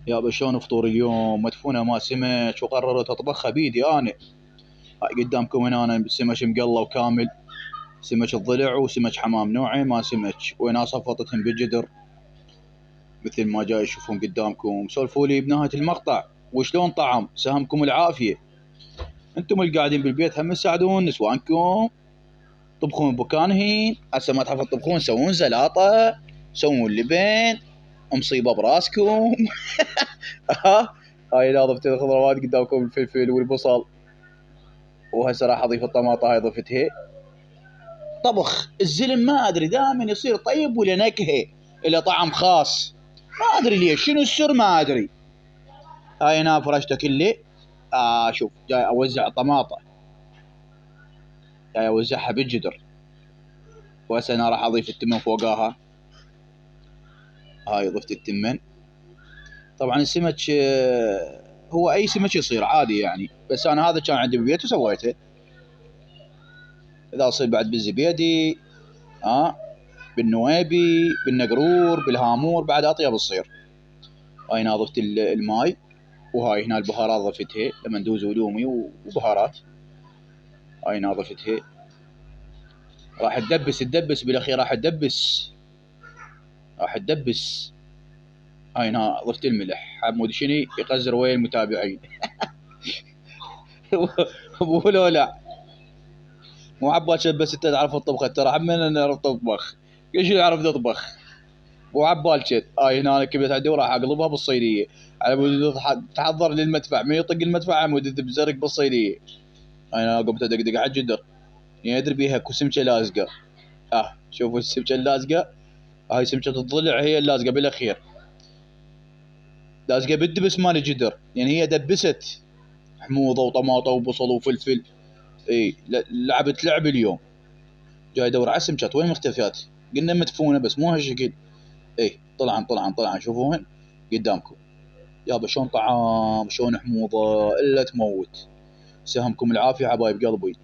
يابا شلون فطور اليوم؟ مدفونة ما سمك وقررت اطبخها بيدي انا. هاي قدامكم هنا انا سمك مقلى وكامل. سمك الضلع وسمك حمام نوعين ما سمك، وهنا صفطتهم بالجدر مثل ما جاي تشوفون قدامكم. سولفوا لي بنهاية المقطع وشلون طعم، سهمكم العافية. انتم اللي قاعدين بالبيت هم تساعدون نسوانكم طبخون بكانهين. هسه ما تحفظ تطبخون سوون زلاطة، سوون لبن، مصيبة براسكم. ها، هاي ناظفت الخضروات قدامكم، الفلفل والبصل، وهسه راح اضيف الطماطة هاي ضفتها. طبخ الزلم ما ادري دائما يصير طيب ولا نكهه، الى طعم خاص. ما ادري ليش، شنو السر ما ادري. هاي هنا فرشته كله. شوف جاي اوزع الطماطة، جاي اوزعها بالجدر. وهسه انا راح اضيف التمن فوقاها. هاي ضفت التمن. طبعا السمك هو اي سمك يصير عادي يعني، بس انا هذا كان عندي بالبيت وسويته. اذا اصير بعد بالزبيدي، بالنويبي، بالنقرور، بالهامور، بعد اطيب تصير. هاي هنا ضفت الماي، وهاي هنا البهارات ضفتها، لما ندوز ولومي وبهارات. هاي هنا ضفتها. راح تدبس بالاخير، راح تدبس. هاي هنا ضفت الملح، حمود شني يقزر ويا المتابعين. مو لا، مو عباس بس انت تعرف الطبخه، ترى عمنا نعرف تطبخ، كل شيء يعرف تطبخ. مو عبال شد. هاي هنا انا كبت عندي وراح اقلبها بالصينيه، على مود تحضر للمدفع، من يطق المدفع على مود تبزرك بالصينيه. هاي انا قمت ادقدق على الجدر، يدري بيها كو سمكه لازقه. شوفوا السمكه اللازقه، هاي سمكه الضلع هي اللازقه بالاخير، لازقه بالدبس مال الجدر، يعني هي دبست حموضه وطماطه وبصل وفلفل. اي لعبت لعب اليوم. جاي ادور على السمكات وين مختفيات، قلنا مدفونه بس مو هالشكل. اي طلعن شوفوهن قدامكم. يابا شلون طعام، شلون حموضه الا تموت. سهمكم العافيه حبايب قلبي.